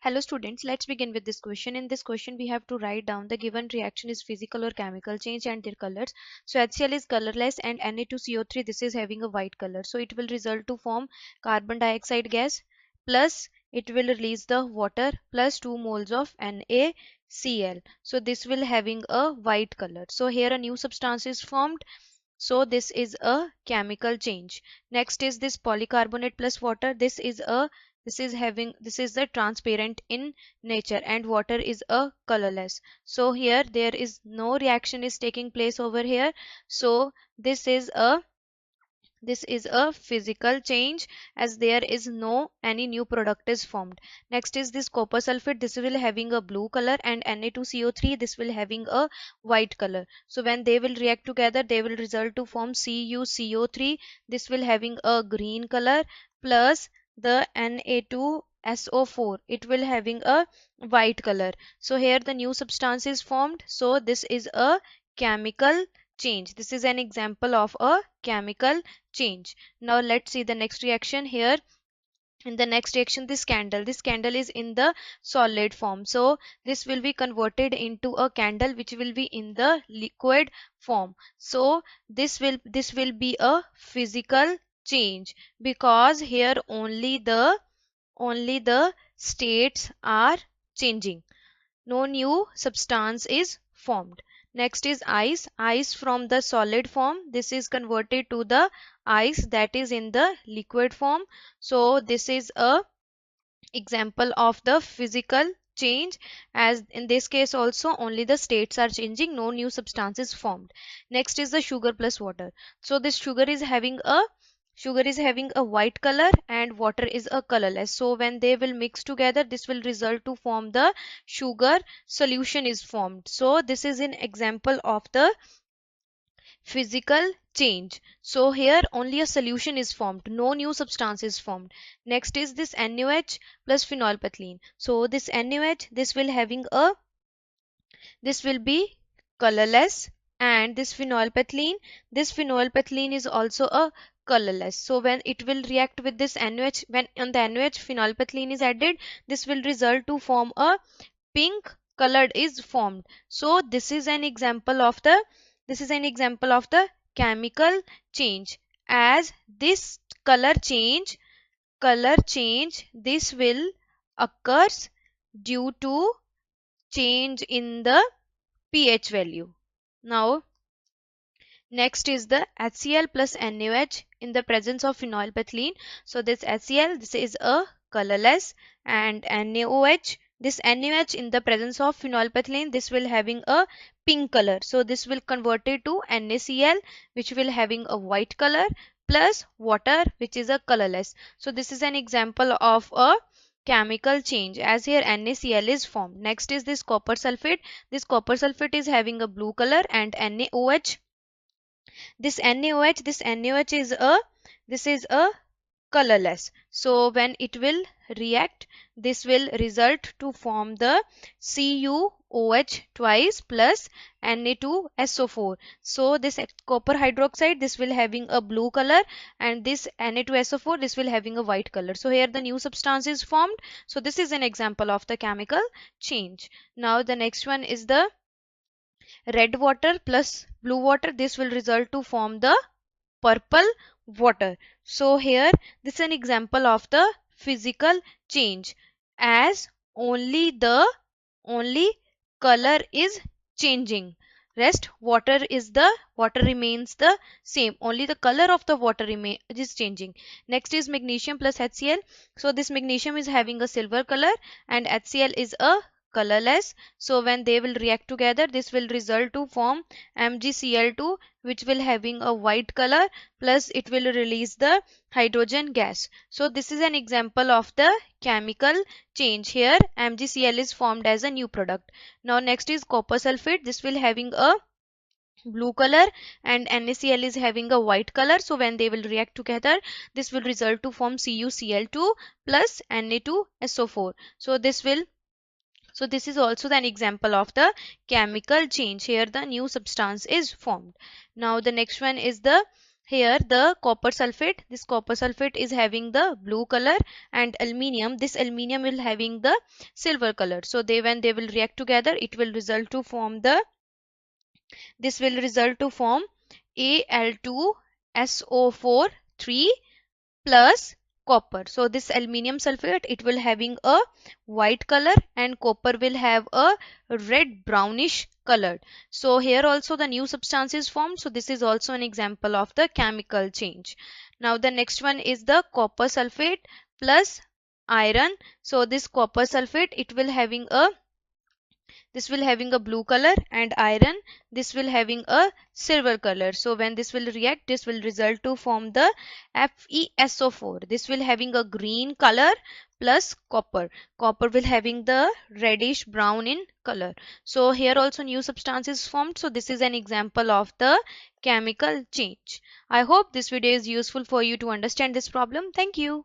Hello students, let's begin with this question. In this question, we have to write down the given reaction is physical or chemical change and their colors. So HCl is colorless and Na2CO3 this is having a white color. So it will result to form carbon dioxide gas plus it will release the water plus 2 moles of NaCl. So this will having a white color. So here a new substance is formed. So this is a chemical change. Next is this polycarbonate plus water. This is the transparent in nature and water is a colorless. So here there is no reaction is taking place over here. So this is a physical change as there is no any new product is formed. Next is this copper sulfate. This will having a blue color and Na2CO3 this will having a white color. So when they will react together they will result to form CuCO3. This will having a green color plus the Na2SO4 it will having a white color. So here the new substance is formed. So this is a chemical change. This is an example of a chemical change. Now let's see the next reaction here. In the next reaction, this candle is in the solid form. So this will be converted into a candle which will be in the liquid form. So this will be a physical change because here only the states are changing. No new substance is formed. Next is ice. Ice from the solid form. This is converted to the ice that is in the liquid form. So this is a example of the physical change, as in this case also only the states are changing, no new substance is formed. Next is the sugar plus water. So this sugar is having a white color and water is a colorless. So when they will mix together this will result to form the sugar solution is formed. So this is an example of the physical change. So here only a solution is formed, no new substance is formed. Next is this NaOH plus phenolphthalein. So this NaOH this will be colorless, and this phenolphthalein is also a colorless. So when it will react with this NaOH, when on the NaOH phenolphthalein is added, this will result to form a pink colored is formed. So this is an example of the chemical change, as this color change this will occurs due to change in the pH value. Now next is the HCl plus NaOH in the presence of phenolphthalein. So this HCl this is a colorless, and NaOH this NaOH in the presence of phenolphthalein this will having a pink color. So this will convert it to NaCl which will having a white color plus water which is a colorless. So this is an example of a chemical change, as here NaCl is formed. Next is this copper sulfate. This copper sulfate is having a blue color, and NaOH this NaOH this is a colorless. So when it will react this will result to form the CuOH twice plus Na2SO4. So this copper hydroxide this will having a blue color, and this Na2SO4 this will having a white color. So here the new substance is formed. So this is an example of the chemical change. Now the next one is the red water plus blue water. This will result to form the purple water. So here this is an example of the physical change, as only color is changing, rest water remains the same, only the color of the water is changing. Next is magnesium plus HCl. So this magnesium is having a silver color and HCl is a colorless. So when they will react together this will result to form MgCl2 which will having a white color plus it will release the hydrogen gas. So this is an example of the chemical change. Here MgCl is formed as a new product. Now next is copper sulfate. This will having a blue color and NaCl is having a white color. So when they will react together this will result to form CuCl2 plus Na2SO4. So this is also an example of the chemical change. Here the new substance is formed. Now the next one is the Here the copper sulfate, this copper sulfate is having the blue color, and aluminium, this aluminium will having the silver color. So they, when they will react together, it will result to form the, this will result to form Al2SO4 3 plus copper. So this aluminium sulfate, it will having a white color, and copper will have a red brownish color. So here also the new substance is formed. So this is also an example of the chemical change. Now the next one is the copper sulfate plus iron. So this copper sulfate, it will having a, this will having a blue color, and iron, this will having a silver color. So when this will react, this will result to form the FeSO4. This will having a green color plus copper. Copper will having the reddish brown in color. So here also new substance is formed. So this is an example of the chemical change. I hope this video is useful for you to understand this problem. Thank you.